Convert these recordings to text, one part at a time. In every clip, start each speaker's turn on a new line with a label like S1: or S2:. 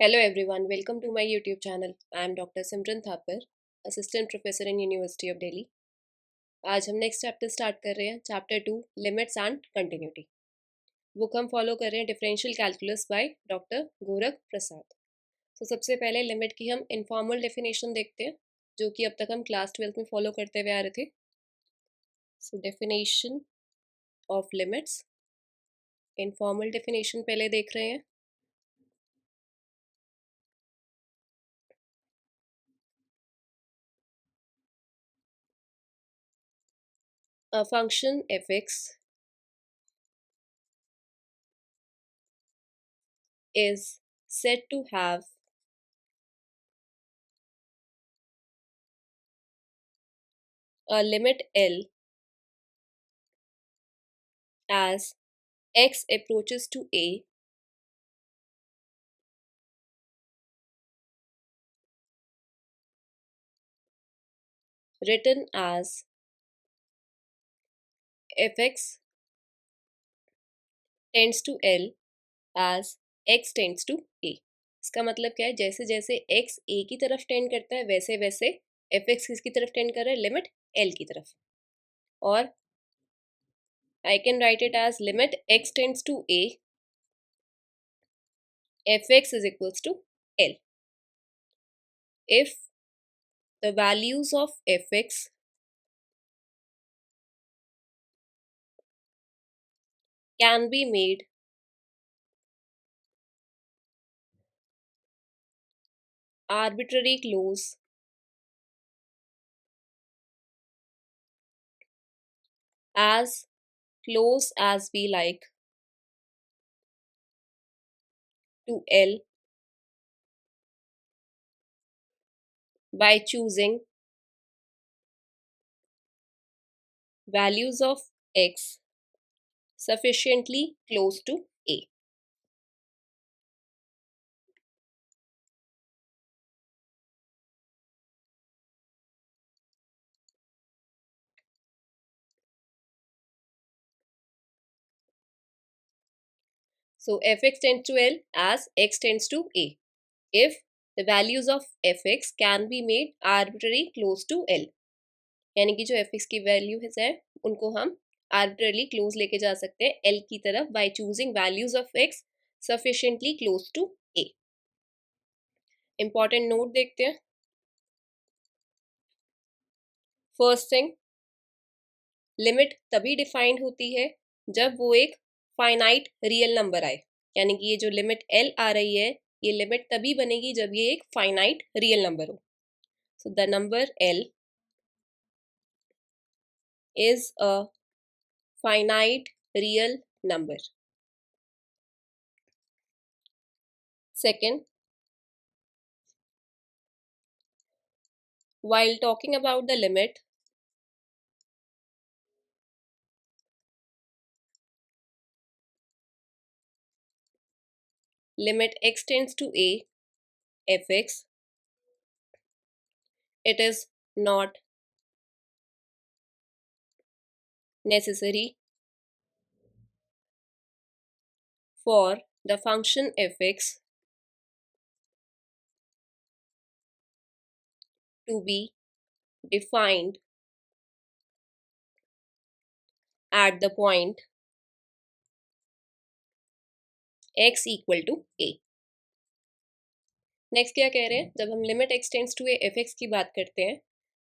S1: Hello everyone, welcome to my YouTube channel. I am Dr. Simran Thapar, Assistant Professor in University of Delhi. आज हम next chapter start कर रहे हैं, chapter 2 limits and continuity. Book हम follow कर रहे हैं differential calculus by doctor Gorakh Prasad. तो सबसे पहले लिमिट की हम इनफॉर्मल डेफिनेशन देखते हैं, जो कि अब तक हम क्लास 12 में फॉलो करते हुए आ रहे थे। So definition of limits, informal definition पहले देख रहे हैं। A function fx is said to have a limit L as x approaches to a written as fx tends to L as x tends to a। इसका मतलब क्या है, जैसे जैसे x a की तरफ टेंड करता है वैसे वैसे fx किसकी तरफ टेंड कर रहा है, लिमिट L की तरफ। और I can write it as limit x tends to a fx is equals to L if the values of fx can be made arbitrary close as we like to L by choosing values of x sufficiently close to a। So fx tends to L as x tends to a if the values of fx can be made arbitrary close to L। यानी कि जो fx की values है उनको हम arbitrarily close लेके जा सकते हैं L की तरफ by choosing values of x sufficiently close to a। Important note देखते हैं। फर्स्ट थिंग, लिमिट तभी डिफाइंड होती है जब वो एक फाइनाइट रियल नंबर आए। यानी कि ये जो लिमिट L आ रही है, ये लिमिट तभी बनेगी जब ये एक फाइनाइट रियल नंबर हो। So the number L is a finite real number. Second, while talking about the limit x tends to a fx, it is not necessary for the function fx to be defined at the point x equal to a। Next क्या कह रहे हैं, जब हम limit x tends to a fx की बात करते हैं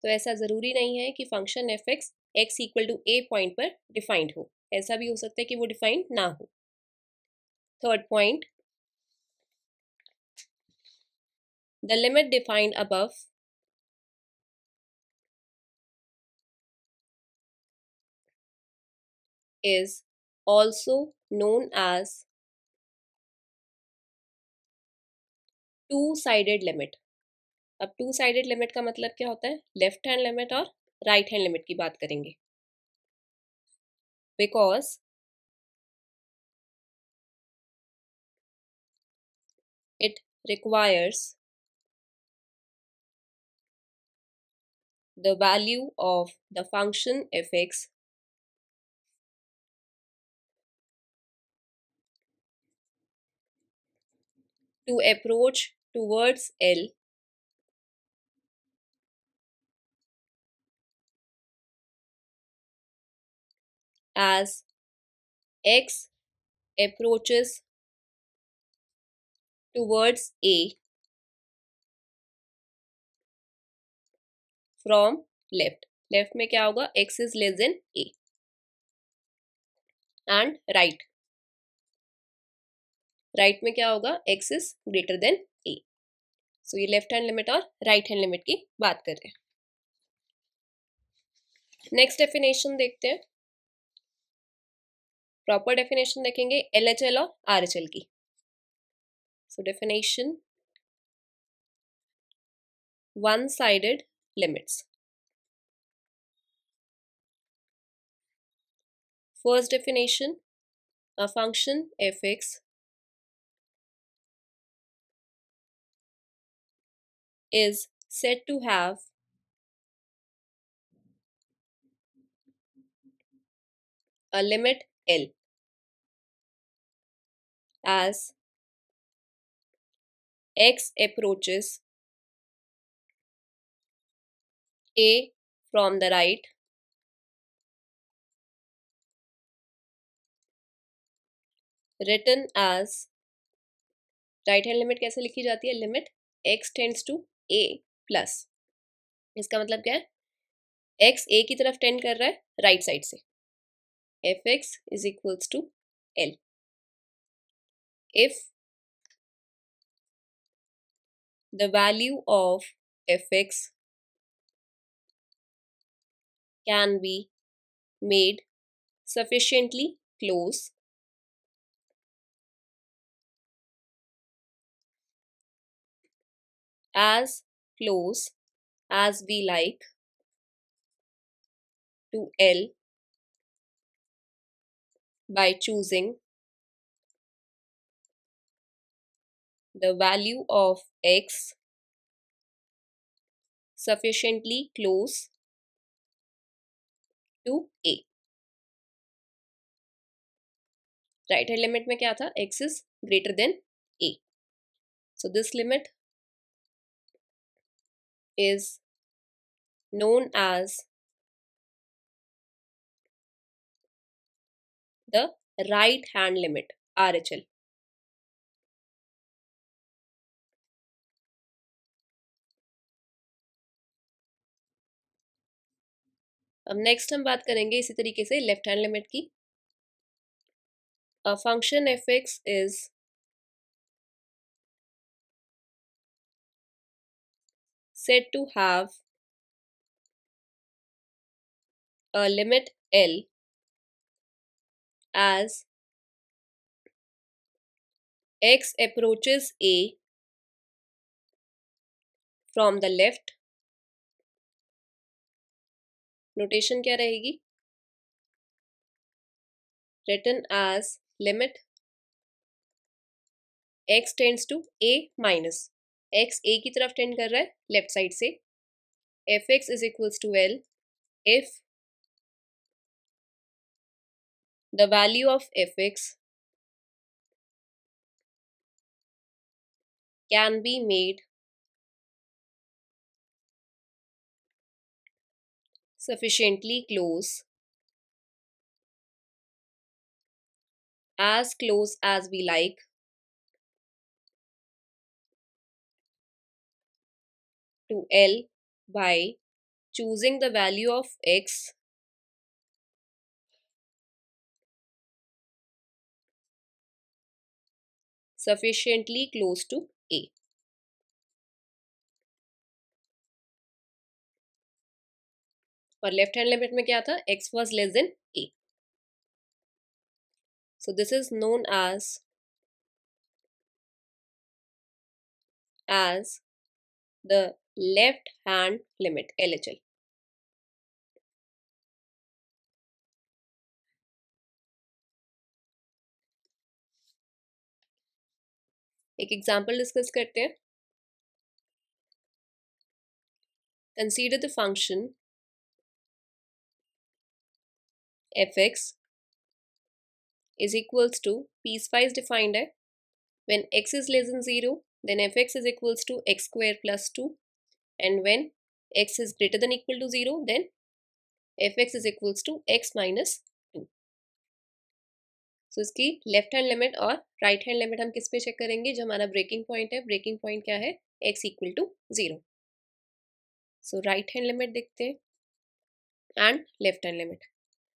S1: तो ऐसा ज़रूरी नहीं है कि function fx x equal to a point पर डिफाइंड हो। ऐसा भी हो सकता है कि वो डिफाइंड ना हो। Third point, the limit defined above is also known as two-sided limit। अब टू साइडेड लिमिट का मतलब क्या होता है, लेफ्ट हैंड लिमिट और राइट हैंड लिमिट की बात करेंगे। Because it requires the value of the function fx to approach towards L as x approaches towards A from left. Left में क्या होगा? x is less than a. And right, right में क्या होगा? x is greater than a. सो ये left hand limit और right hand limit की बात कर रहे हैं. नेक्स्ट डेफिनेशन देखते हैं. प्रॉपर डेफिनेशन देखेंगे LHL और RHL की. So definition, one sided limits. First definition, a function fx is said to have a limit L as x approaches A from the right written as, right hand limit कैसे लिखी जाती है? लिमिट x tends to a plus. इसका मतलब क्या है? x a की तरफ टेंड कर रहा है राइट साइड से. fx is equals to l if the value of fx can be made sufficiently close as close as we like to L by choosing the value of x sufficiently close to a. Right hand limit में क्या था? x is greater than a. So this limit is known as the right hand limit, RHL. अब next हम बात करेंगे इसी तरीके से लेफ्ट हैंड लिमिट की. A function fx is said to have a limit L as x approaches A from the left. Notation क्या रहेगी? written as limit x tends to a minus, x a की तरफ tend कर रहा है left side से. fx is equals to l if the value of fx can be made sufficiently close as we like to L by choosing the value of x sufficiently close to a. और left hand limit में क्या था? x was less than a. So this is known as the left hand limit, LHL. एक example discuss करते हैं. Consider the function fx is equals to, piecewise defined है, When x is less than 0, then fx is equals to x square plus 2, and when x is greater than equal to 0, then fx is equals to x minus 2. So इसकी left hand limit और right hand limit हम किस पे check करेंगे? जो हमारा breaking point है, breaking point क्या है? x equal to 0. So right hand limit देखते हैं and left hand limit.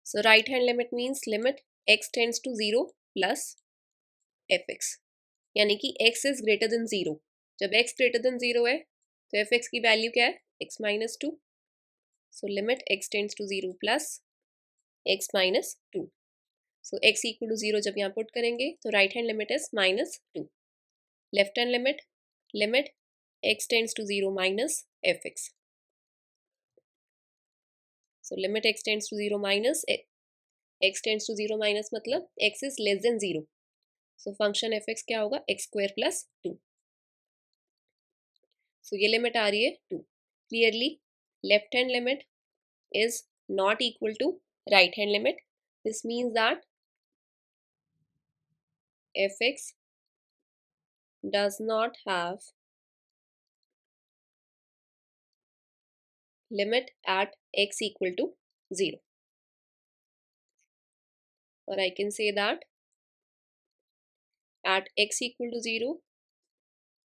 S1: So right hand limit means limit x tends to 0 plus fx, यानी कि x इज ग्रेटर देन 0. जब x ग्रेटर देन 0 है तो fx की वैल्यू क्या है? x minus 2. So limit x tends to 0 plus x minus 2. So x equal to 0 जब यहाँ पुट करेंगे तो right hand limit is minus 2. Left hand limit, limit x tends to 0 minus fx. So limit x tends to 0 minus x tends to 0 minus मतलब x is less than 0. So function fx क्या होगा? x square plus 2. सो ये limit आ रही है 2. Clearly left hand limit is not equal to right hand limit. This means that fx does not have limit at x equal to 0. Or I can say that at x equal to 0,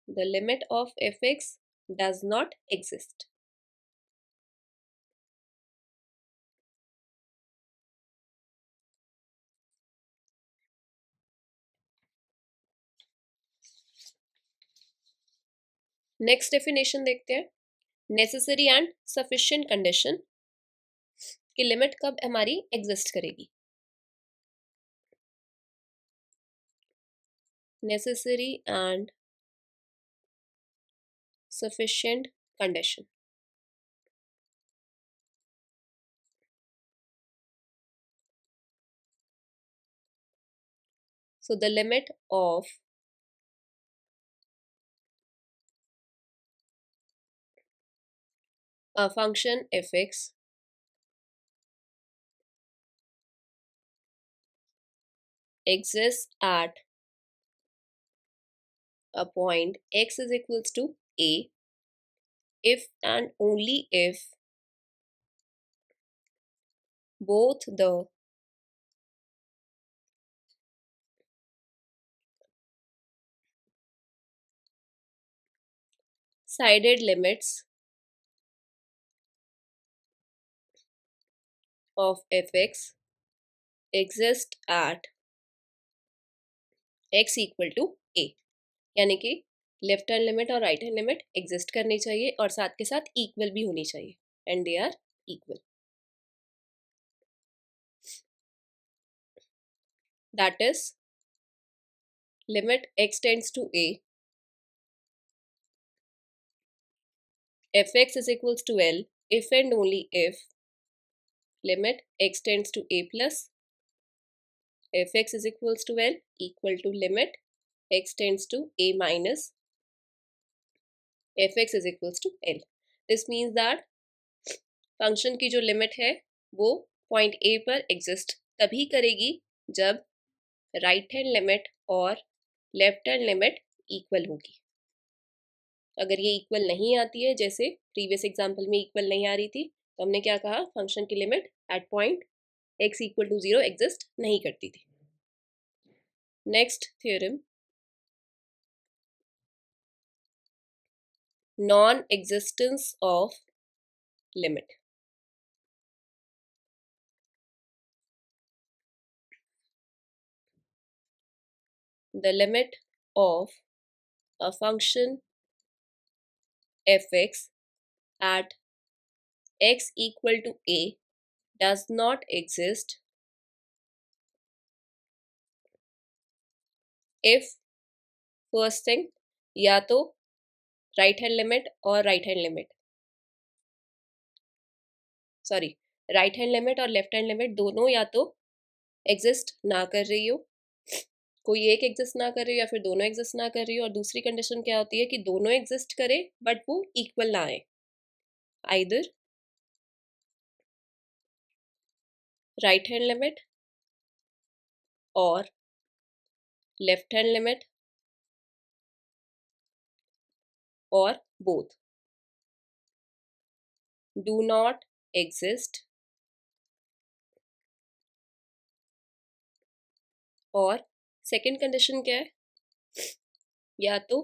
S1: the limit of fx does not exist. Next definition देखते हैं. Necessary and sufficient condition की limit कब हमारी exist करेगी? Necessary and sufficient condition. So the limit of a function fx exists at a point x is equals to a if and only if both the sided limits of fx exist at x equal to a. यानी कि left hand limit और right hand limit exist करनी चाहिए और साथ के साथ equal भी होनी चाहिए, and they are equal. That is limit x tends to a, fx is equals to L if and only if limit x tends to a plus fx is equals to L equal to limit x tends to a minus fx is equals to L. This means that function की जो limit है वो point a पर exist तभी करेगी जब right hand limit और left hand limit equal होगी. अगर ये इक्वल नहीं आती है, जैसे प्रीवियस एग्जाम्पल में इक्वल नहीं आ रही थी, तो हमने क्या कहा? फंक्शन की limit at point x equal to 0 exist नहीं करती थी. Next theorem, non existence of limit. The limit of a function fx at x equal to a does not exist if first thing या तो right hand limit और right hand limit और left hand limit दोनों या तो exist ना कर रही हो, कोई एक एग्जिस्ट ना कर रही हो या फिर दोनों एग्जिस्ट ना कर रही हो. और दूसरी कंडीशन क्या होती है कि दोनों एग्जिस्ट करे बट वो इक्वल ना आए. आइदर राइट हैंड लिमिट और लेफ्ट हैंड लिमिट और both do not exist, और सेकेंड कंडीशन क्या है, या तो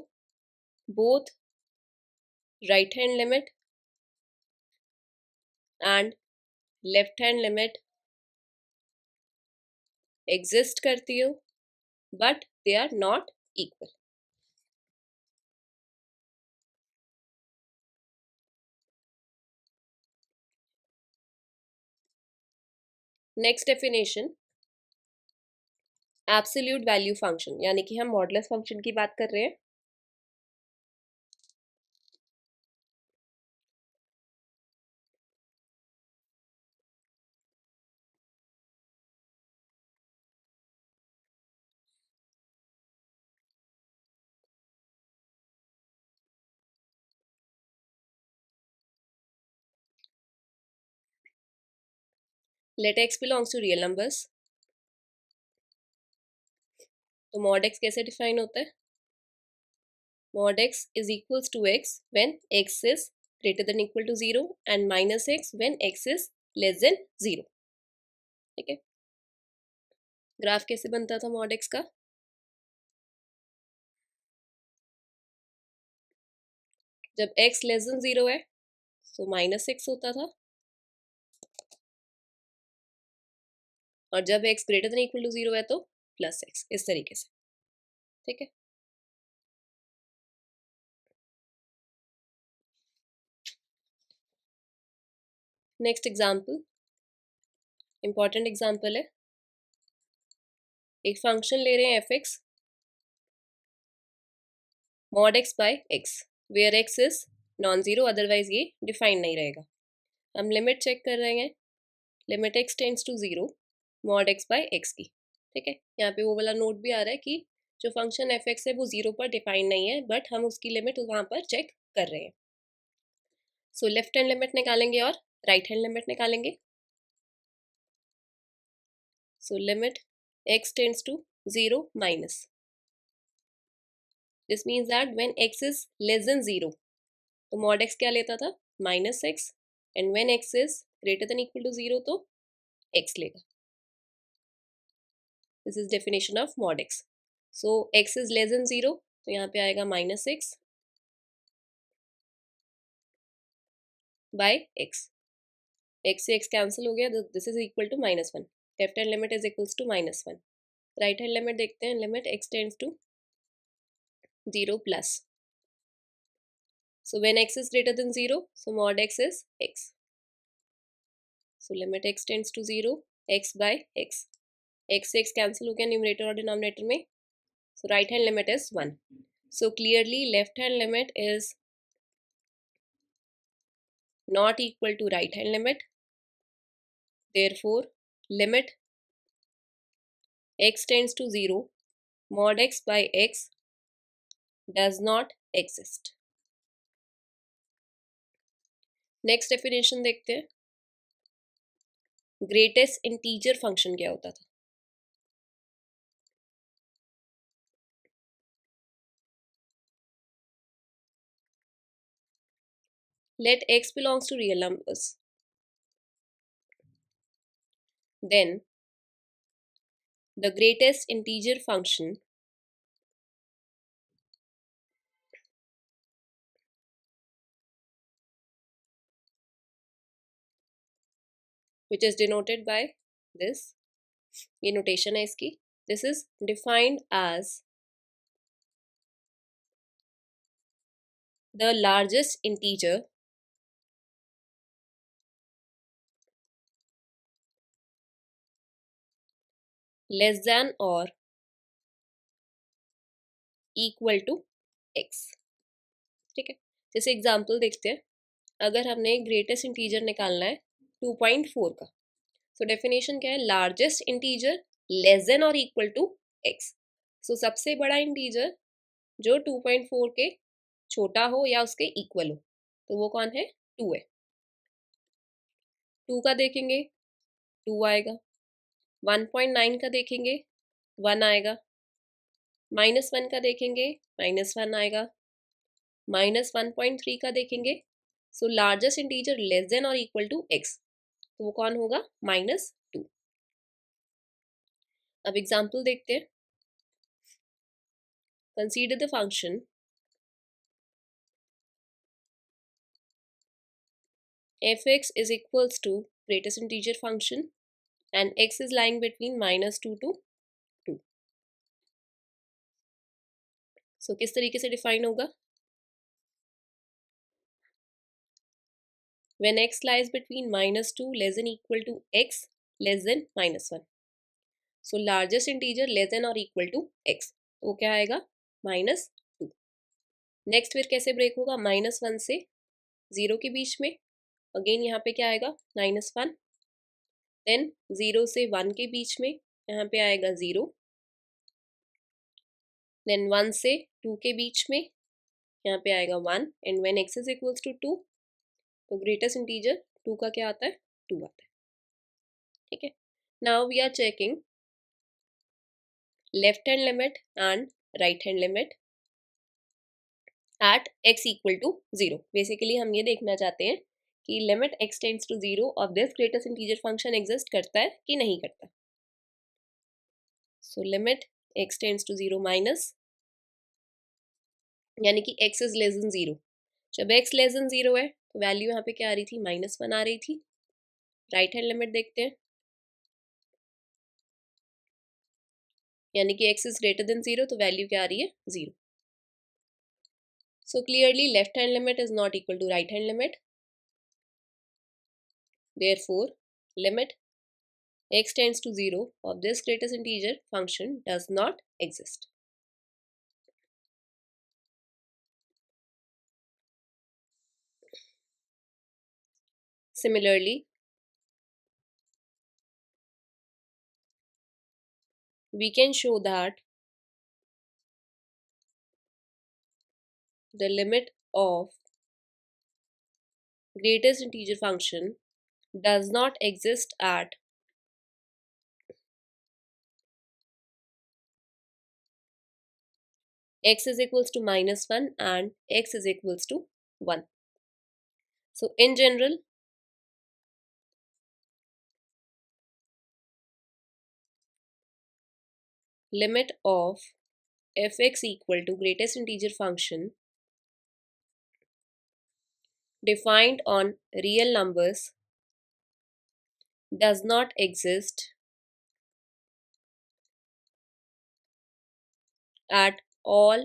S1: both right hand limit and left hand limit exist करती हो but they are not equal. Next definition, absolute value function, यानी कि हम मॉडुलस फंक्शन की बात कर रहे हैं. Let x belongs to real numbers. तो मॉड एक्स कैसे डिफाइन होता है, mod x is equals to x when x is greater than equal to 0 and minus x when x is less than 0. ठीक है, ग्राफ कैसे बनता था mod x का, जब x लेस देन 0 है तो माइनस एक्स होता था, और जब x greater than equal to 0 है तो प्लस एक्स, इस तरीके से. ठीक है, नेक्स्ट एग्जाम्पल, इंपॉर्टेंट एग्जाम्पल है. एक फंक्शन ले रहे हैं f x mod x by x, where x is non zero, otherwise ये डिफाइन नहीं रहेगा. हम लिमिट चेक कर रहे हैं, limit x tends to 0 mod x by x की. ठीक है, यहाँ पे वो वाला नोट भी आ रहा है कि जो फंक्शन एफ एक्स है वो 0 पर डिफाइन नहीं है, बट हम उसकी लिमिट वहाँ पर चेक कर रहे हैं. सो लेफ्ट हैंड लिमिट निकालेंगे और राइट हैंड लिमिट निकालेंगे. सो limit x tends to 0 minus. This means that when x is less than 0, तो mod x क्या लेता था, minus x, and when x is greater than equal to 0 तो x लेगा. This is definition of mod x. So x is less than 0, तो यहाँ पे आएगा minus x by x. x से x कैंसिल हो गया, this is equal to minus 1. Left hand limit is equals to minus 1. Right hand limit देखते हैं, limit x tends to 0 plus. So when x is greater than 0, so mod x is x. So limit x tends to 0, x by x. x से x cancel हो गया numerator और denominator में. So right hand limit is 1. So clearly left hand limit is not equal to right hand limit. Therefore limit x tends to 0 mod x by x does not exist. Next definition देखते हैं, greatest integer function क्या होता था. Let x belongs to real numbers, then the greatest integer function which is denoted by this, ये notation है इसकी, this is defined as the largest integer less than or equal to x. ठीक है, जैसे example देखते हैं, अगर हमने ग्रेटेस्ट इंटीजर निकालना है 2.4 का, सो डेफिनेशन क्या है, लार्जेस्ट इंटीजर लेस देन और इक्वल टू x. सो सबसे बड़ा इंटीजर जो 2.4 के छोटा हो या उसके इक्वल हो, तो वो कौन है, 2 है. 2 का देखेंगे 2 आएगा, 1.9 का देखेंगे 1 आएगा, -1 का देखेंगे -1 आएगा, -1.3 का देखेंगे, so largest integer less than और इक्वल टू x, तो वो कौन होगा? -2। अब एग्जाम्पल देखते हैं। Consider the function f(x) is equals to greatest integer function and x is lying between -2 to 2. सो किस तरीके से डिफाइन होगा? When x lies between -2 less than equal to x less than -1. So largest integer less than और equal to x, तो वो क्या आएगा? -2। Next फिर कैसे ब्रेक होगा? -1 से 0 के बीच में, अगेन यहाँ पे क्या आएगा? -1। देन 0 से 1 के बीच में यहाँ पे आएगा 0। देन 1 से 2 के बीच में यहाँ पे आएगा 1। And when x is equals to 2, तो ग्रेटेस्ट इंटीजर 2 का क्या आता है? 2 आता है। ठीक है, now we are checking left hand limit and right hand limit at x equal to 0। Basically हम ये देखना चाहते हैं कि limit x tends to 0 of this greatest integer function exist करता है कि नहीं करता। So limit x tends to 0 minus, यानी कि x इज लेस देन 0। जब x लेस देन 0 है तो वैल्यू यहाँ पे क्या आ रही थी? -1 आ रही थी। राइट हैंड लिमिट देखते हैं, यानी कि x इज ग्रेटर देन 0, तो वैल्यू क्या आ रही है? 0। So clearly left hand limit is not equal to right hand limit, therefore limit x tends to 0 of this greatest integer function does not exist. Similarly, we can show that the limit of greatest integer function does not exist at x is equals to -1 and x is equals to 1. So in general, limit of f(x) equal to greatest integer function defined on real numbers does not exist at all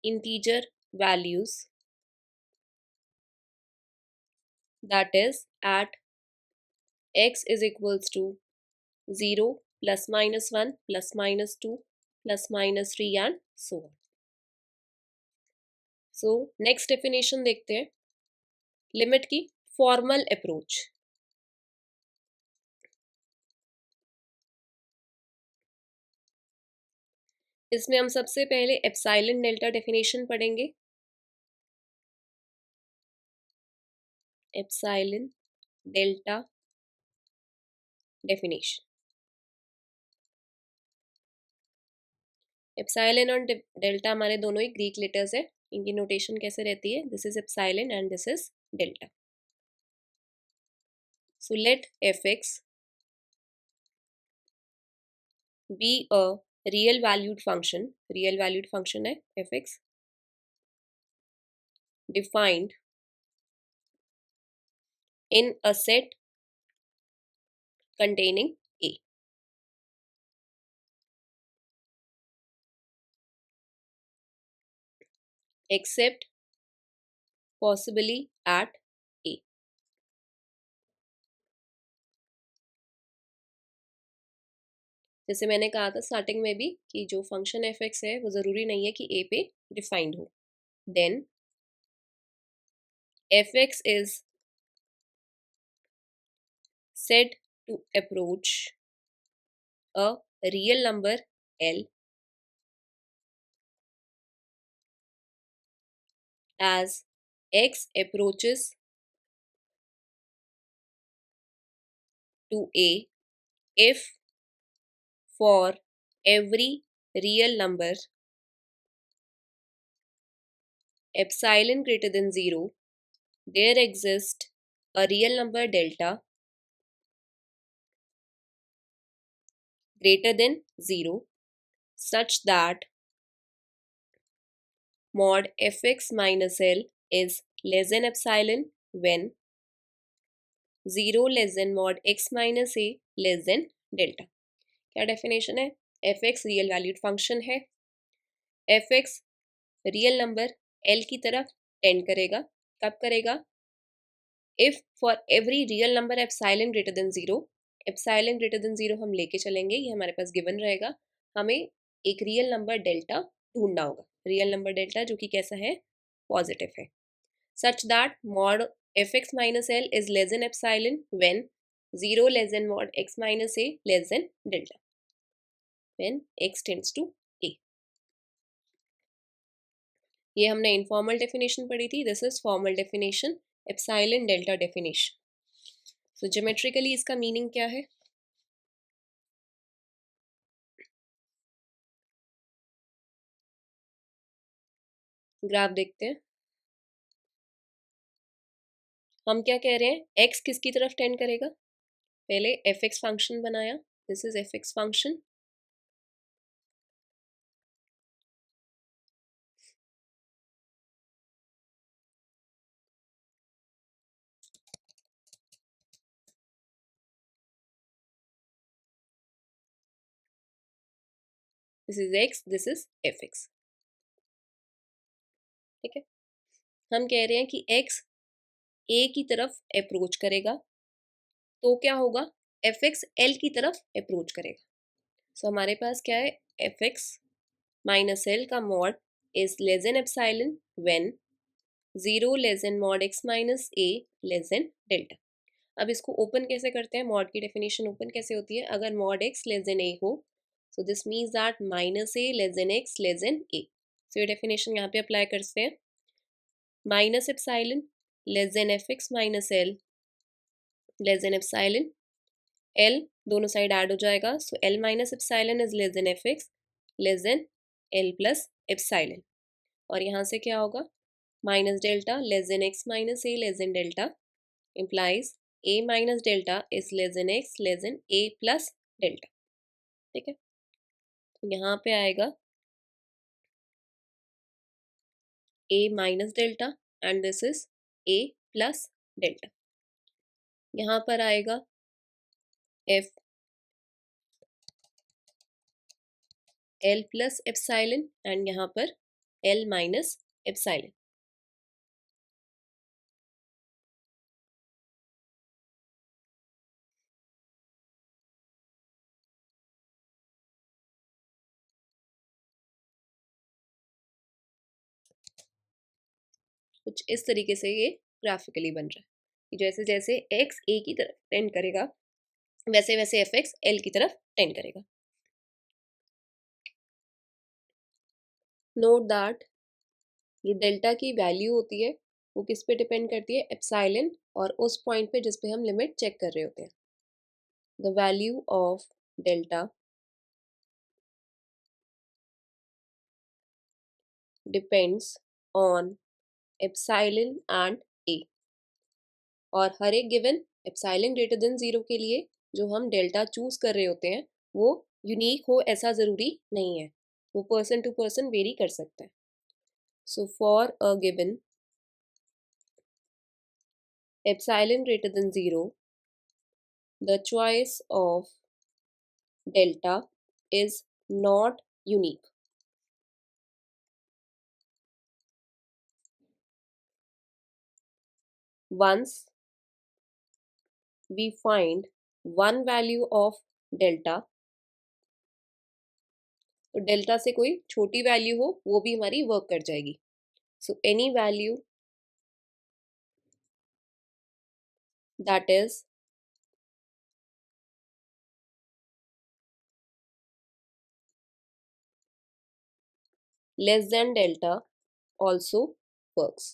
S1: integer values, that is at x is equals to 0 plus minus 1 plus minus 2 plus minus 3 and so on. So next definition देखते हैं limit की formal approach. इसमें हम सबसे पहले epsilon delta definition पढ़ेंगे। Epsilon delta definition, epsilon और delta हमारे दोनों ही ग्रीक लेटर्स है। इनकी नोटेशन कैसे रहती है? This is epsilon and this is delta. So let f(x) be a real valued function, real valued function है f(x) defined in a set containing a. Except possibly at a. जैसे मैंने कहा था स्टार्टिंग में भी कि जो फंक्शन f(x) है वो ज़रूरी नहीं है कि a पे डिफाइंड हो। Then f(x) is said to approach a real number L as x approaches to a if for every real number epsilon greater than 0, there exists a real number delta greater than 0 such that mod fx minus L is less than epsilon when 0 less than mod x minus a less than delta. क्या definition है? fx real valued function है, fx real number l की तरफ tend करेगा. कब करेगा? If for every real number epsilon greater than 0, epsilon greater than 0 हम लेके चलेंगे, ये हमारे पास गिवन रहेगा. हमें एक रियल नंबर डेल्टा ढूंढना होगा, रियल नंबर डेल्टा जो कि कैसा है? पॉजिटिव है. such that mod fx minus L is less than epsilon when 0 less than mod x minus a less than delta, when x tends to a. ये हमने informal definition पढ़ी थी. This is formal definition, epsilon delta definition. So geometrically इसका meaning क्या है? Graph देखते हैं. हम क्या कह रहे हैं? x किसकी तरफ टेंड करेगा? पहले fx फंक्शन बनाया, this is fx function. This is x, this is fx. ठीक है. हम कह रहे हैं कि x a की तरफ अप्रोच करेगा तो क्या होगा? fx l की तरफ अप्रोच करेगा. सो हमारे पास क्या है? fx माइनस l का mod is less than epsilon when 0 less than mod x minus a less than delta. अब इसको ओपन कैसे करते हैं? मॉड की डेफिनेशन ओपन कैसे होती है? अगर mod x less than a हो, so this means that minus a less than x less than a. सो ये डेफिनेशन यहाँ पे अप्लाई करते हैं. Minus epsilon less than fx minus l less than epsilon, l दोनों साइड ऐड हो जाएगा. सो l minus epsilon is less then fx less than l plus epsilon. और यहाँ से क्या होगा? Minus delta less than x minus a less than delta implies a minus delta is less then x less than a plus delta. ठीक है. तो यहाँ पे आएगा a minus delta and this is a plus delta. यहाँ पर आएगा f l plus epsilon and यहाँ पर l माइनस एप्सिलॉन. कुछ इस तरीके से ये ग्राफिकली बन रहा है. जैसे जैसे x a की तरफ टेंड करेगा वैसे वैसे fx l की तरफ टेंड करेगा. नोट दैट जो डेल्टा की वैल्यू होती है वो किस पे डिपेंड करती है? एप्सिलॉन और उस पॉइंट पे जिस पे हम लिमिट चेक कर रहे होते हैं. The value of delta depends on epsilon and a. और हर एक गिवन एप्सिलॉन ग्रेटर देन 0 के लिए जो हम डेल्टा चूज कर रहे होते हैं वो यूनिक हो ऐसा ज़रूरी नहीं है, वो पर्सन टू पर्सन वेरी कर सकता है. So for a given epsilon greater than 0, the choice of delta is not unique. Once we find one value of delta, तो डेल्टा से कोई छोटी वैल्यू हो वो भी हमारी वर्क कर जाएगी. So any value that is less than delta also works.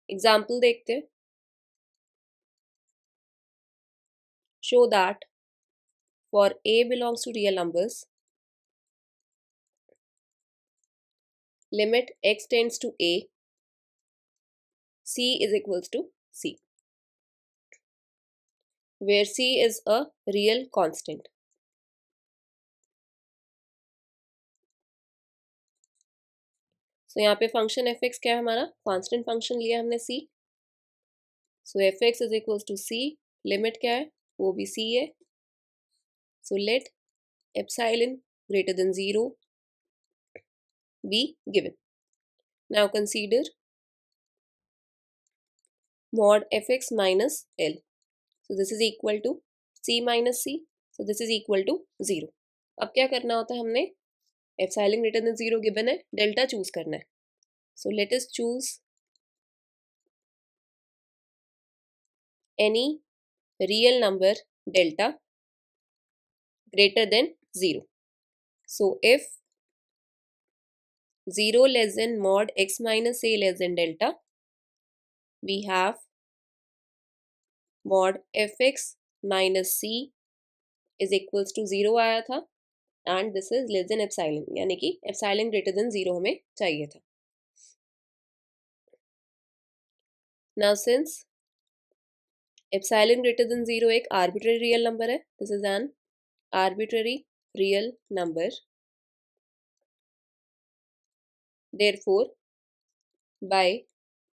S1: Example देखते हैं. Show that for a belongs to real numbers, limit x tends to a, c is equals to c, where c is a real constant. So यहाँ पे function f x क्या है हमारा, constant function लिया हमने c. So F x is equals to c, limit क्या है वो भी c है. So let epsilon greater than 0 be given. Now consider mod fx minus l. So this is equal to c minus c. So this is equal to 0. अब क्या करना होता है हमने, एप्सिलॉन greater than 0 गिवन है, delta choose करना है. So let us choose any real number delta greater than 0. So if 0 less than mod x minus a less than delta, we have mod fx minus c is equals to 0 आया था, and this is less than epsilon, यानी कि epsilon greater than 0 हमें चाहिए था. Now since epsilon greater than 0 एक arbitrary real number है, this is an arbitrary real number, therefore by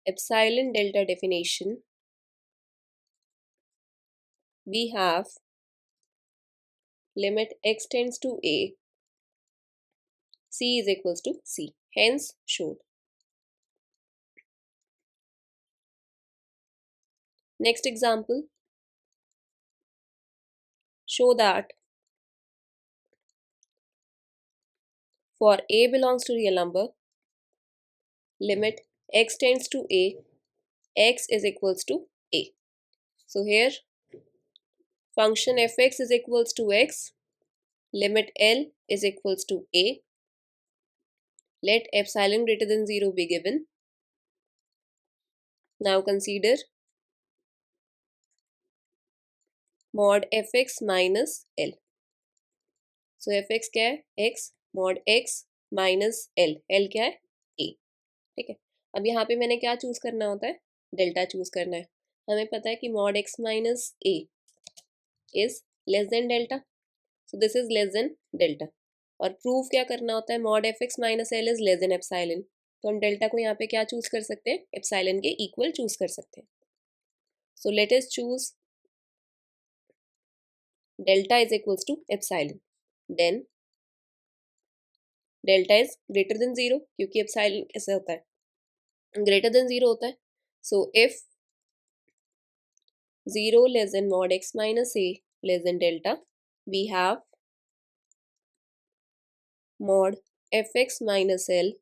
S1: epsilon delta definition we have limit x tends to a, c is equals to c, hence showed. Next example, show that for a belongs to real number, limit x tends to a, x is equals to a. So here function fx is equals to x, limit l is equals to a, let epsilon greater than 0 be given. Now consider mod fx minus l. So fx क्या है, x, mod x minus l, l क्या है a. ठीक है, अब यहाँ पे मैंने क्या चूज करना होता है, डेल्टा चूज करना है. हमें पता है कि mod x minus a is less than delta, so this is less than delta. और प्रूफ क्या करना होता है, mod fx minus l is less than epsilon, तो हम डेल्टा को यहाँ पे क्या चूज कर सकते हैं, एप्सिलॉन के इक्वल चूज कर सकते हैं. सो let us choose delta is equals to epsilon, then delta is greater than 0, क्योंकि epsilon कैसे होता है, greater than 0 होता है. So if 0 less than mod x minus a less than delta, we have mod fx minus l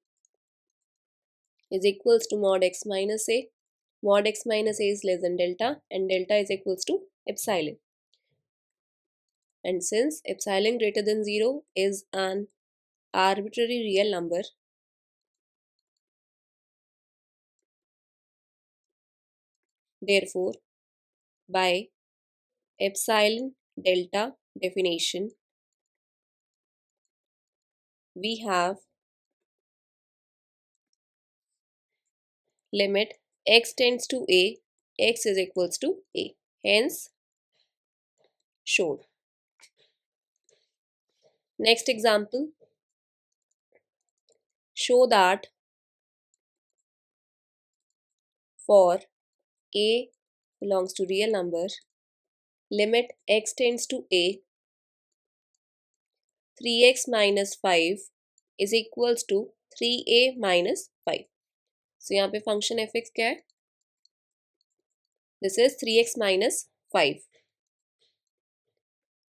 S1: is equals to mod x minus a. Mod x minus a is less than delta and delta is equals to epsilon. And since epsilon greater than 0 is an arbitrary real number, therefore by epsilon delta definition we have limit x tends to a, x is equals to a, hence showed. Next example, show that for a belongs to real number, limit x tends to a, 3x minus 5 is equals to 3a minus 5. So यहाँ पे function fx क्या है, this is 3x minus 5.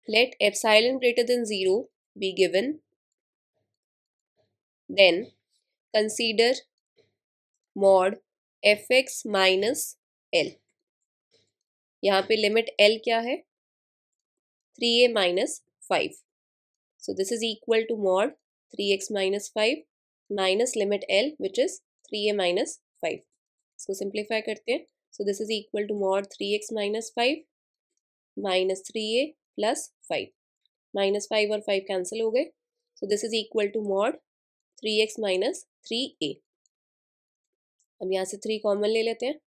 S1: Let epsilon greater than 0 be given, then consider mod fx minus l. यहाँ पे limit l क्या है, 3a minus 5. So this is equal to mod 3x minus 5 minus limit l which is 3a minus 5. इसको simplify करते हैं. So this is equal to mod 3x minus 5 minus 3a plus 5. Minus 5 और 5 cancel हो गए. So this is equal to mod 3x minus 3a। अब यहाँ से 3 common ले लेते हैं,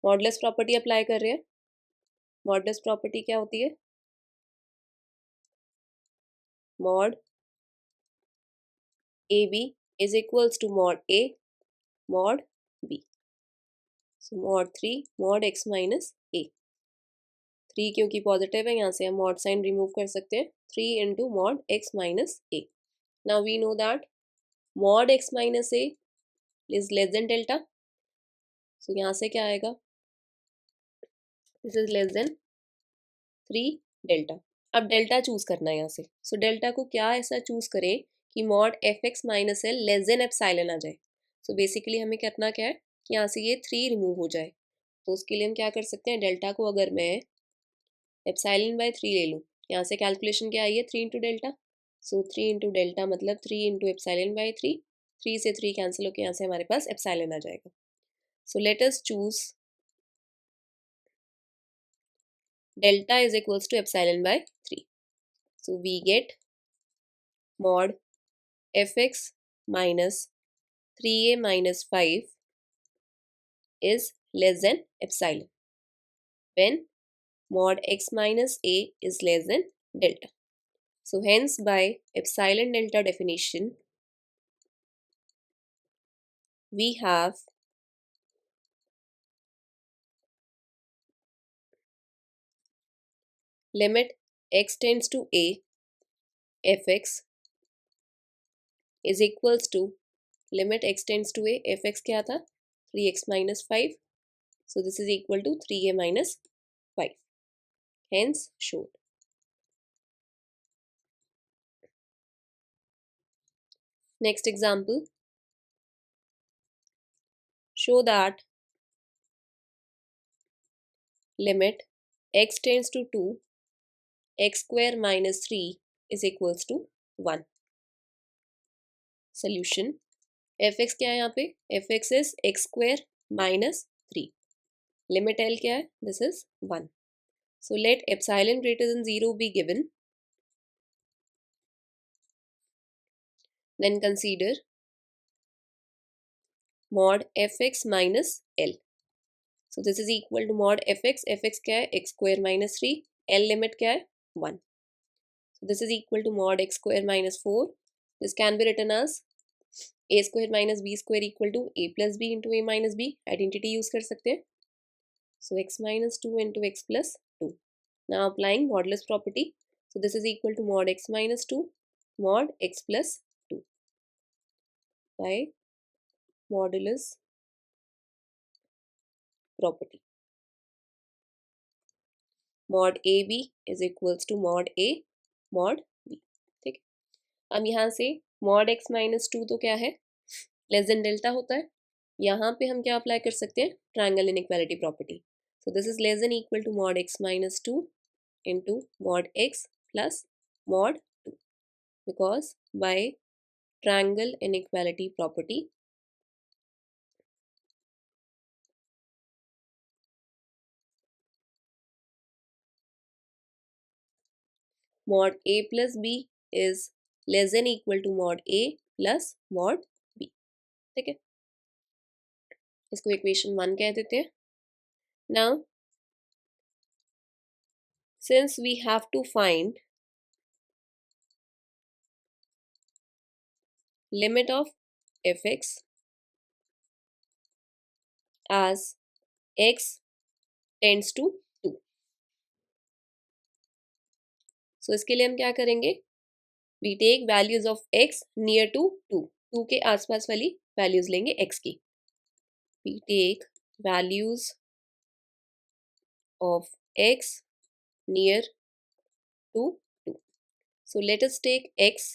S1: मॉडुलस प्रॉपर्टी अप्लाई कर रहे हैं। मॉडुलस प्रॉपर्टी क्या होती है? Mod A B is equals to mod A mod B. So mod 3 mod x minus A. 3 क्योंकि पॉजिटिव है, यहाँ से हम मॉड साइन रिमूव कर सकते हैं। 3 into mod x minus A. Now we know that mod x minus A is less than delta. सो यहाँ से क्या आएगा? This is less than 3 delta. अब डेल्टा चूज करना है यहाँ से। सो डेल्टा को क्या ऐसा चूज करें कि mod F X minus L less than epsilon आ जाए। सो बेसिकली हमें करना क्या है कि यहाँ से ये 3 रिमूव हो जाए। तो उसके लिए हम क्या कर सकते हैं, डेल्टा को अगर मैं एप्सिलॉन बाय 3 ले लूँ, यहाँ से कैलकुलेशन क्या आई है 3 इंटू डेल्टा। सो 3 इंटू डेल्टा मतलब 3 इंटू एप्सिलॉन बाय 3। 3 से 3 कैंसिल होकर यहाँ से हमारे पास एप्सिलॉन आ जाएगा। सो let us choose delta is equals to epsilon by 3. So we get mod fx minus 3a minus 5 is less than epsilon when mod x minus a is less than delta. So hence by epsilon delta definition we have limit x tends to a fx is equals to limit x tends to a fx क्या था 3x minus 5. So this is equal to 3a minus 5. Hence showed. Next example. Show that limit x tends to 2 x square minus 3 is equals to 1. Solution. fx क्या है यहाँ पे? fx is x square minus 3. Limit L क्या है? This is 1. So let epsilon greater than 0 be given. Then consider mod fx minus L. So this is equal to mod fx. fx क्या है? x square minus 3. L limit क्या है? 1. So this is equal to mod x square minus 4. This can be written as a square minus b square equal to a plus b into a minus b. Identity use कर सकते हैं. So x minus 2 into x plus 2. Now applying modulus property. So this is equal to mod x minus 2 mod x plus 2 by modulus property. Mod ab is equals to mod a mod b. ठीक है, अब यहाँ से mod x minus 2 तो क्या है, less than delta होता है। यहाँ पे हम क्या अप्लाई कर सकते हैं, triangle inequality property. So this is less than equal to mod x minus 2 into mod x plus mod 2 because by triangle inequality property mod a plus b is less than equal to mod a plus mod b। ठीक है, इसको equation 1 कह देते हैं। Now since we have to find limit of fx as x tends to 2। So इसके लिए हम क्या करेंगे, we take values of x near to 2। 2 के आसपास वाली वैल्यूज लेंगे x की। We take values of x near to 2। So let us take x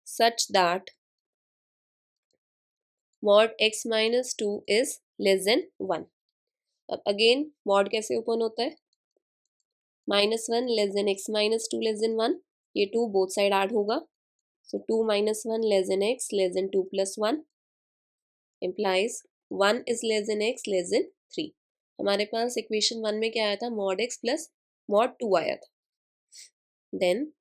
S1: such that mod x minus 2 is less than 1। अब अगेन मॉड कैसे open होता है, -1 less than x minus 2 less than 1, ये 2 both side add होगा। सो 2 minus 1 less than x less than 2 plus 1 implies 1 is less than x less than 3। हमारे पास equation 1 में क्या आया था, mod x प्लस mod 2 आया था। Then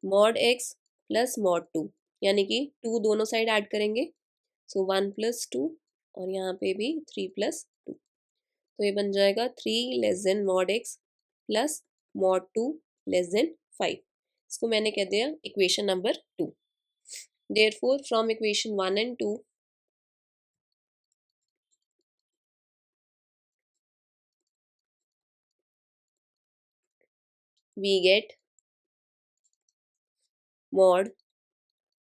S1: mod x plus mod 2, यानी कि 2 दोनों साइड ऐड करेंगे, सो 1 + 2 और यहाँ पे भी 3 + 2, तो ये बन जाएगा 3 less than mod x plus mod 2 less than 5। इसको मैंने कह दिया equation number 2। Therefore from equation 1 and 2 we get mod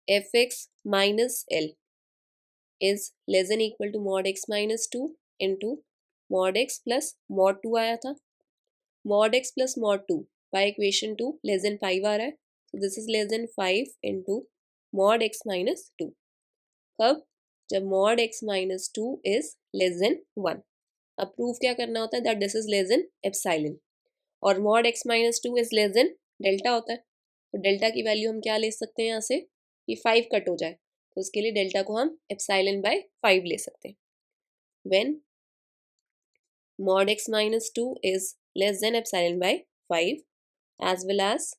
S1: fx minus L is less than equal to mod x minus 2 into mod x plus mod 2 आया था, mod x plus mod 2 by equation 2 less than 5 आ रहा है, so this is less than 5 into mod x minus 2। कब? जब mod x minus 2 is less than 1। अब proof क्या करना होता है, that this is less than epsilon, और mod x minus 2 is less than delta होता है, तो डेल्टा की वैल्यू हम क्या ले सकते हैं यहाँ से कि 5 कट हो जाए, तो उसके लिए डेल्टा को हम एप्सिलॉन बाय 5 ले सकते हैं। When mod x minus 2 is less than epsilon by 5 as well as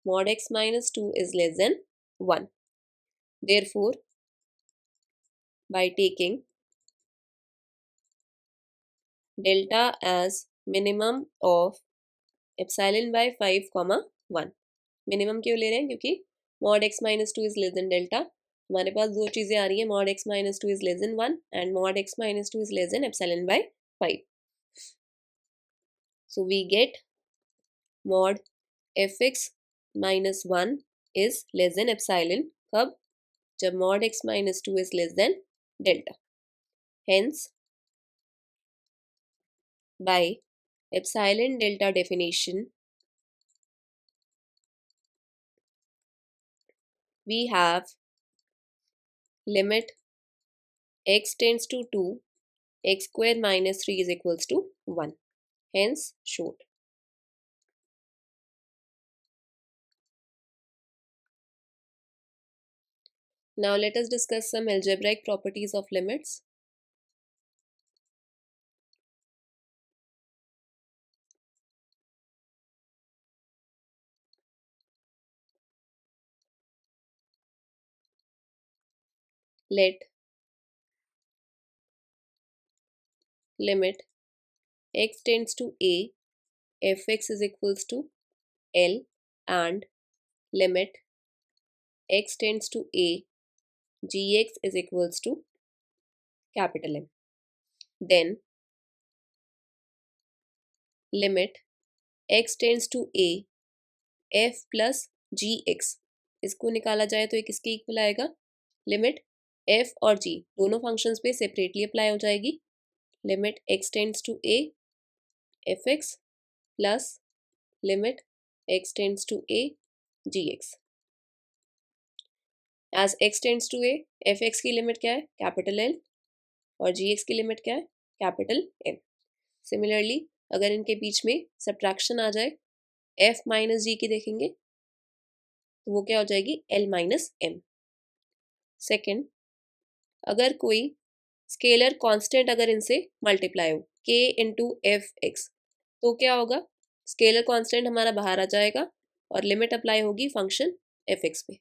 S1: mod x minus 2 is less than 1, therefore by taking delta as minimum of epsilon by 5 comma 1, minimum क्यों ले रहे हैं, क्योंकि mod x minus 2 is less than delta, हमारे पास दो चीज़ें आ रही हैं, mod x minus 2 is less than 1 and mod x minus 2 is less than epsilon by 5। So we get mod fx minus 1 is less than epsilon, कब? जब mod x minus 2 is less than delta। Hence by epsilon delta definition we have limit x tends to 2 x square minus 3 is equals to 1, hence short। Now let us discuss some algebraic properties of limits। Let limit x tends to a fx is equals to L and limit x tends to a gx is equals to capital M। Then limit x tends to a f plus gx, इसको निकाला जाए तो ये किसके equal आएगा, limit f और g दोनों functions पे सेपरेटली अप्लाई हो जाएगी, limit x tends to a fx plus limit x tends to a gx। As x tends to a fx की लिमिट क्या है, कैपिटल L, और gx की लिमिट क्या है, कैपिटल M। सिमिलरली अगर इनके बीच में सब्ट्रैक्शन आ जाए f माइनस g की देखेंगे तो वो क्या हो जाएगी, L माइनस M। सेकेंड, अगर कोई स्केलर कांस्टेंट अगर इनसे मल्टीप्लाई हो k इंटू एफ एक्स, तो क्या होगा, स्केलर कांस्टेंट हमारा बाहर आ जाएगा और लिमिट अप्लाई होगी फंक्शन एफ एक्स पे।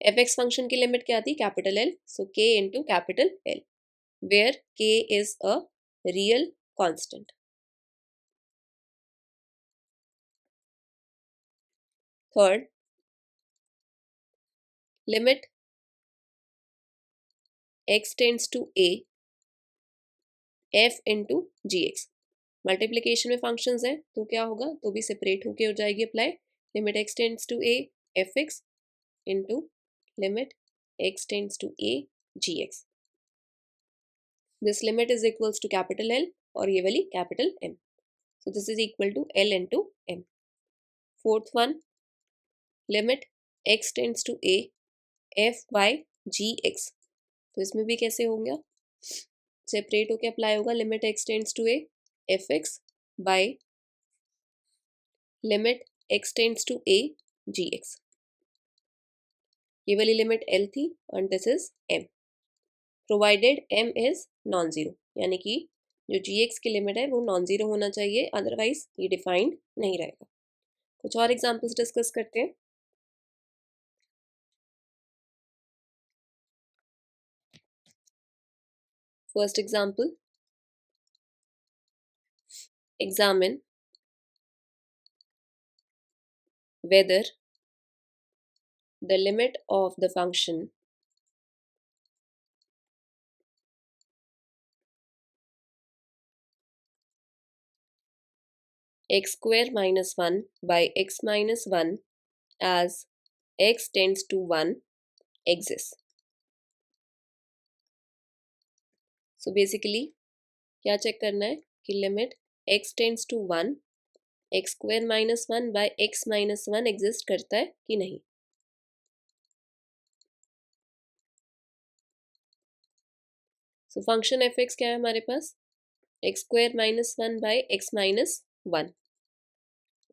S1: एफ एक्स फंक्शन की लिमिट क्या थी, capital L, so k into capital L, where k is a real constant. Third, limit x tends to a f into g x, multiplication में functions हैं तो क्या होगा, तो भी सेपरेट होके हो जाएगी apply, limit x tends to a f x into limit x tends to a g x. This limit is equals to capital L और ये वाली capital M, so this is equal to L into M। Fourth one, limit x tends to a f by g x, तो इसमें भी कैसे होंगे, separate होके apply होगा, limit x tends to a f x by limit x tends to a g x. ये वाली limit L थी और this is M, provided M is non zero, यानी कि जो जी की लिमिट है वो नॉन ज़ीरो होना चाहिए, अदरवाइज ये डिफाइंड नहीं रहेगा। कुछ और एग्जांपल्स डिस्कस करते हैं। First example, examine whether the limit of the function x square minus 1 by x minus 1 as x tends to 1 exists. So basically क्या चेक करना है कि limit x tends to 1 x square minus 1 by x minus 1 exist करता है कि नहीं। So function f x क्या है हमारे पास, x square minus 1 by x minus 1।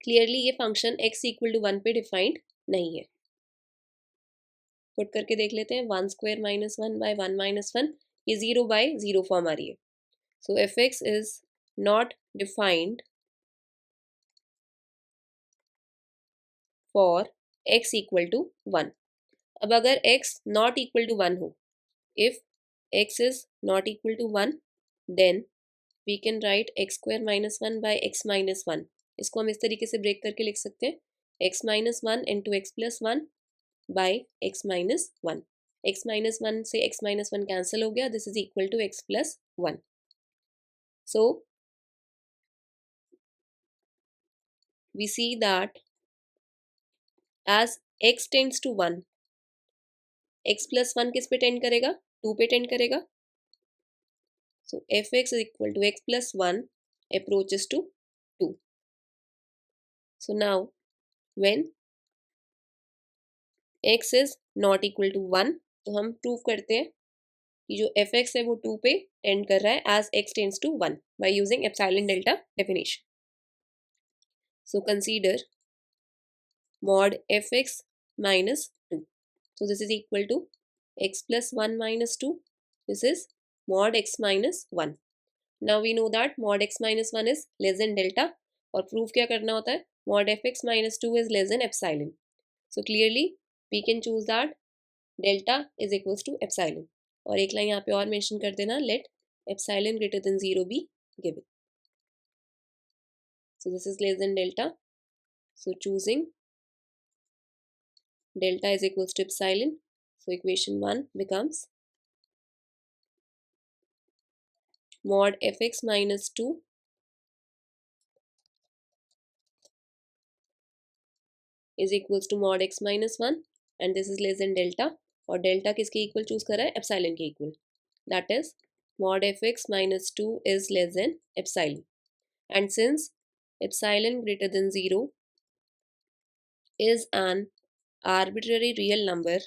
S1: Clearly ये फंक्शन x इक्वल टू 1 पे डिफाइंड नहीं है। पुट करके देख लेते हैं, 1 स्क्वायर माइनस 1 बाय 1 माइनस 1, ये 0 बाय 0 फॉर्म आ रही है। So F x is not defined for x equal to 1। अब अगर x नॉट इक्वल टू 1 हो, if x is not equal to 1, then we can write x square minus 1 by x minus 1। इसको हम इस तरीके से ब्रेक करके लिख सकते हैं, x minus 1 into x plus 1 by x minus 1। x minus 1 से x minus 1 कैंसिल हो गया, this is equal to x plus 1। So we see that as x tends to 1, x plus 1 किस पे टेंड करेगा, 2 पे टेंड करेगा। So fx is equal to x plus 1 approaches to 2। So now when x is not equal to 1, तो हम prove करते हैं कि जो fx है वो 2 पे टेंड कर रहा है as x tends to 1 by using epsilon delta definition। So consider mod fx minus 2। So this is equal to x plus 1 minus 2. This is mod x minus 1। Now we know that mod x minus 1 is less than delta, और proof क्या करना होता है, mod fx minus 2 is less than epsilon। So clearly we can choose that delta is equals to epsilon। और एक line यहाँ पे और मेंशन कर देना, let epsilon greater than 0 be given। So this is less than delta, so choosing delta is equals to epsilon। So equation 1 becomes mod fx minus 2 is equals to mod x minus 1 and this is less than delta, और delta किसके equal choose करा है, epsilon के equal, that is mod fx minus 2 is less than epsilon। And since epsilon greater than 0 is an arbitrary real number,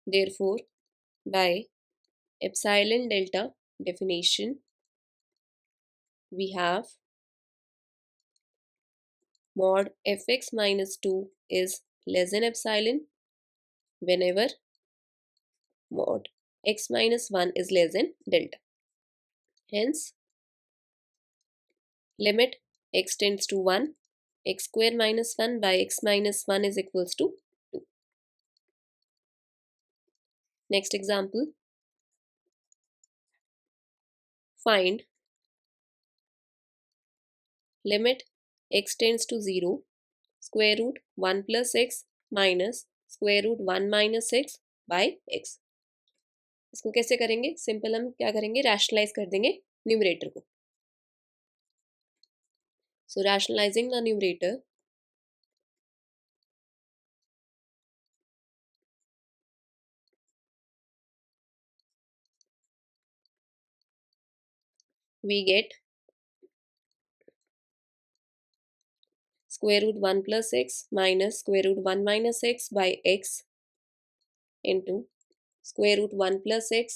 S1: therefore by epsilon delta definition we have mod fx minus 2 is less than epsilon whenever mod x minus 1 is less than delta। Hence limit x tends to 1, x square minus 1 by x minus 1 is equals to 2। Next example, find limit x tends to 0 square root 1 plus x minus square root 1 minus x by x। इसको कैसे करेंगे, simple हम क्या करेंगे, rationalise कर देंगे numerator को। So rationalising the numerator, we get square root 1 plus x minus square root 1 minus x by x into square root 1 plus x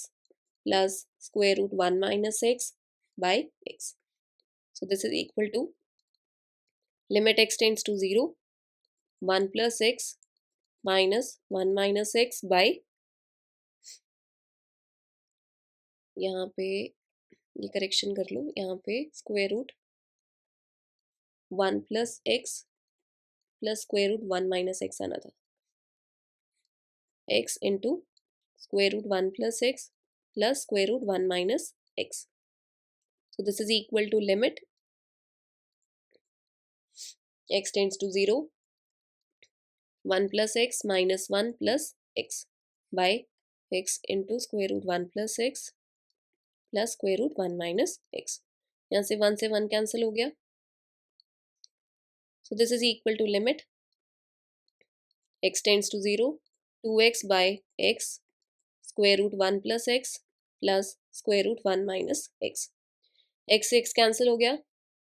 S1: plus square root 1 minus x by x। So this is equal to limit x tends to 0, 1 plus x minus 1 minus x by, यहाँ पे ये correction कर लो, यहाँ पे square root 1 plus x plus square root 1 minus x आना था, x into square root 1 plus x plus square root 1 minus x. So this is equal to limit x tends to 0, 1 plus x minus 1 plus x by x into square root 1 plus x plus square root 1 minus x. यहाँ से 1 से 1 cancel हो गया. So this is equal to limit x tends to 0, 2x by x square root 1 plus x plus square root 1 minus x. x से x cancel हो गया.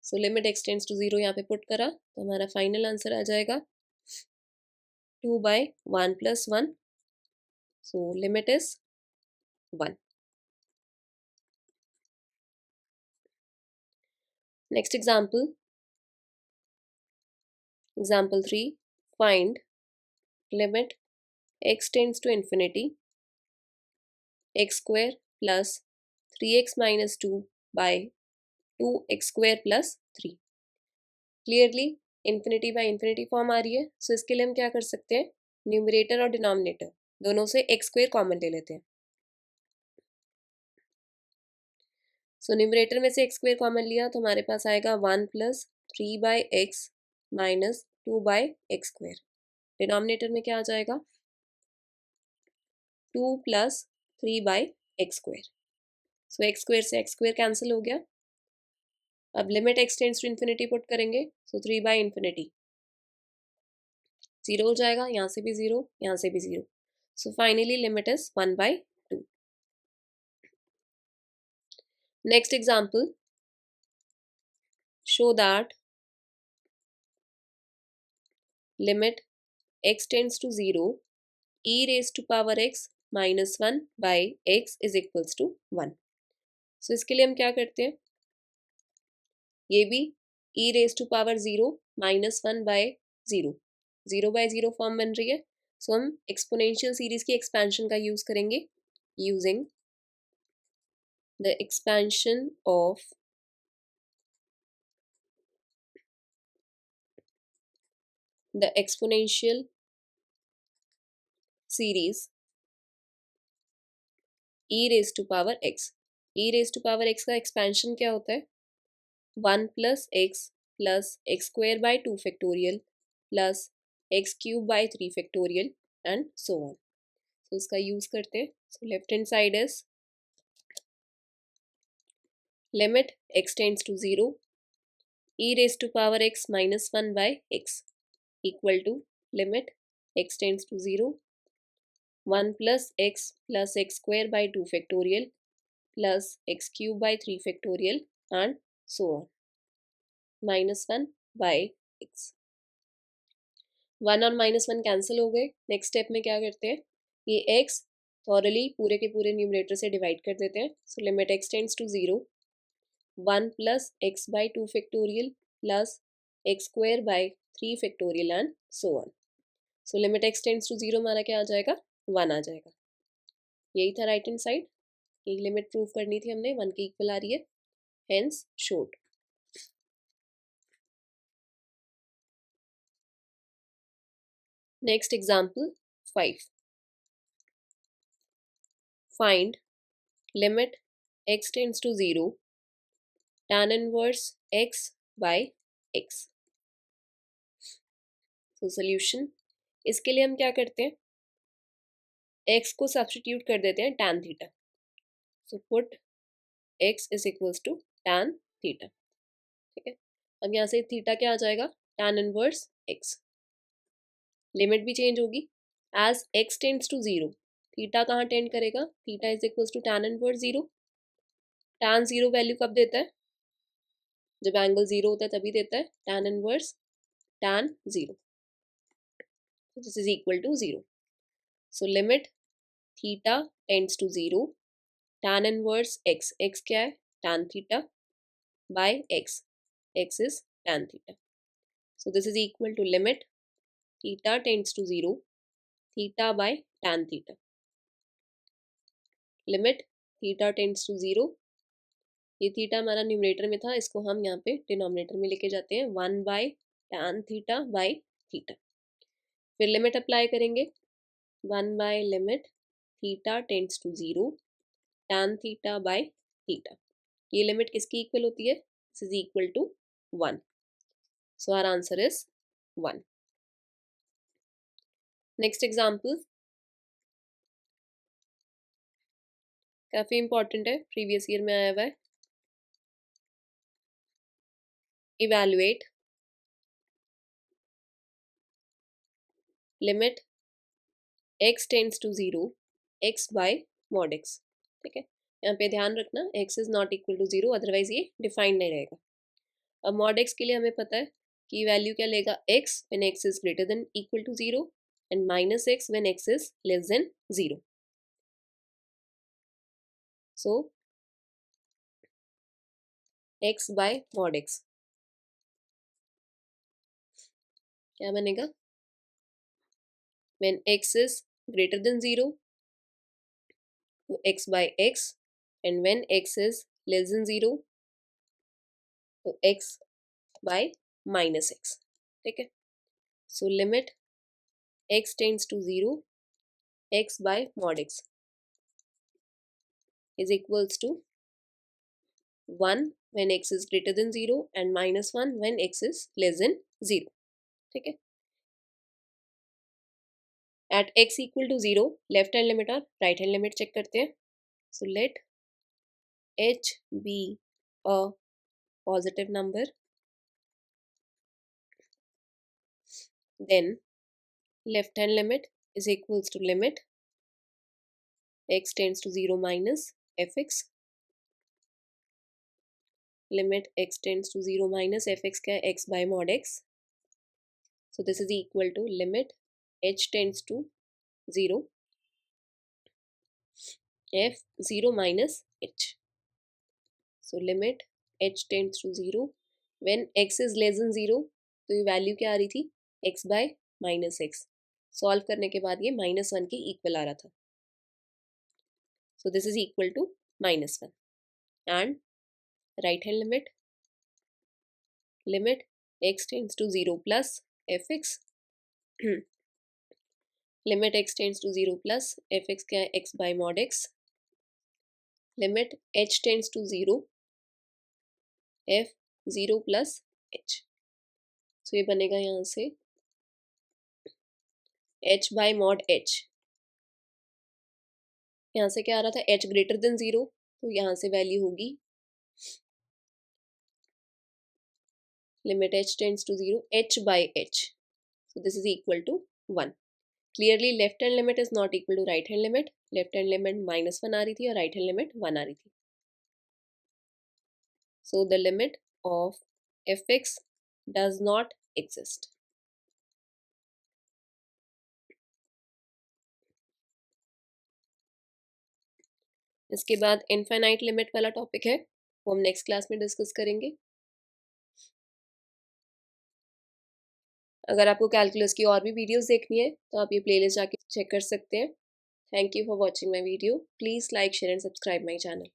S1: So limit x tends to 0 यहाँ पे पुट करा तो हमारा फाइनल आंसर आ जाएगा 2 by 1 plus 1. So limit is 1. Next example. Example 3. Find limit x tends to infinity x square plus 3x minus 2 by 2x square plus 3. Clearly infinity by infinity form आ रही है. सो इसके लिए हम क्या कर सकते हैं, न्यूमरेटर और डिनोमिनेटर दोनों से एक्स स्क्वायर कॉमन ले लेते हैं. सो न्यूमरेटर में से एक्स स्क्वायर कॉमन लिया तो हमारे पास आएगा 1 plus 3 by x minus 2 by x square. Denominator में क्या आ जाएगा 2 plus 3 by x square. So x square से एक्स स्क्वायर कैंसिल हो गया. अब limit x tends to infinity put करेंगे. सो 3 बाई इन्फिनिटी 0 हो जाएगा, यहाँ से भी 0, यहाँ से भी 0. So finally limit is 1 by 2. Next example, show that limit x tends to 0 e raised to power x minus 1 by x is equals to 1. So इसके लिए हम क्या करते हैं, ये भी e raised to power 0 minus 1 by 0, 0 by 0 form बन रही है. सो हम एक्सपोनेंशियल सीरीज की एक्सपेंशन का यूज करेंगे, using the expansion of the exponential series e raised to power x. e raised to power x का एक्सपेंशन क्या होता है, 1 plus x square by 2 factorial plus x cube by 3 factorial and so on. So इसका use करते हैं. So left hand side is limit x tends to 0 e raised to power x minus 1 by x equal to limit x tends to 0 1 plus x square by 2 factorial plus x cube by 3 factorial and so on minus 1 by x. 1 और minus 1 cancel हो गए. Next step में क्या करते हैं, ये x thoroughly पूरे के पूरे न्यूमरेटर से डिवाइड कर देते हैं. So limit x tends to 0 1 plus x by 2 factorial plus x square by 3 factorial and so on. So limit x tends to 0 हमारा क्या आ जाएगा, 1 आ जाएगा. यही था राइट हैंड साइड. यही लिमिट प्रूव करनी थी हमने, 1 के इक्वल आ रही है, hence showed. Next example 5. Find limit x tends to 0 tan inverse x by x. तो सोल्यूशन, इसके लिए हम क्या करते हैं, x को सब्स्टिट्यूट कर देते हैं tan theta. So put x is equals to tan theta. ठीक है, अब यहाँ से थीटा क्या आ जाएगा, tan इनवर्स x. लिमिट भी चेंज होगी, as x tends to 0 theta कहाँ टेंड करेगा, theta is equals to tan inverse 0. tan 0 value कब देता है, जब एंगल 0 होता है तभी देता है, tan inverse tan 0. This is equal to 0. So limit theta tends to 0 tan inverse x, x क्या है tan theta by x, x is tan theta. So this is equal to limit theta tends to 0 theta by tan theta. Limit theta tends to 0, ये theta हमारा numerator में था, इसको हम यहाँ पे डिनोमिनेटर में लेके जाते हैं, 1 by tan theta by theta. फिर लिमिट अप्लाई करेंगे, 1 by limit theta tends to 0 tan theta by theta. ये लिमिट किसकी इक्वल होती है? This is equal to 1, so our answer is 1। Next example काफी इंपॉर्टेंट है, प्रीवियस ईयर में आया हुआ है। Evaluate limit x tends to 0 x by mod x। ठीक है, यहाँ पे ध्यान रखना x is not equal to 0, otherwise ये डिफाइंड नहीं रहेगा। अब मॉड x के लिए हमें पता है कि वैल्यू क्या लेगा, x when x is greater than equal to 0 and minus x when x is less than 0। So x by mod x क्या बनेगा, when x is greater than 0 तो x by x and when x is less than 0 तो x by minus x। ठीक है, so limit x tends to 0 x by mod x is equals to 1 when x is greater than 0 and minus 1 when x is less than 0। ठीक है, at x equal to 0 left hand limit और right hand limit check करते हैं। So let h be a positive number, then left hand limit is equals to limit x tends to 0 minus fx, limit x tends to 0 minus fx क्या है, x by mod x। so this is equal to limit h tends to 0 f 0 minus h। so limit h tends to 0 when x is less than 0, तो ये value क्या आ रही थी, x by minus x. Solve करने के बाद ये -1 के इक्वल आ रहा था, so this is equal to -1 and right hand limit limit x tends to 0 plus fx limit x tends to 0 plus fx क्या है, x by mod x, limit h tends to 0 f 0 plus h। So ये बनेगा यहाँ से h by mod h, यहाँ से क्या आ रहा था, h ग्रेटर देन 0, तो यहाँ से वैल्यू होगी limit h tends to 0 h by h, so this is equal to 1। Clearly left hand limit is not equal to right hand limit, left hand limit -1 आ रही थी और राइट हैंड लिमिट 1 आ रही थी। So the limit of fx does not exist. इसके बाद infinite limit वाला टॉपिक है, वो हम नेक्स्ट क्लास में डिस्कस करेंगे। अगर आपको कैलकुलस की और भी वीडियोस देखनी है तो आप ये प्लेलिस्ट जाके चेक कर सकते हैं। Thank you for watching my video, please like share and subscribe my channel.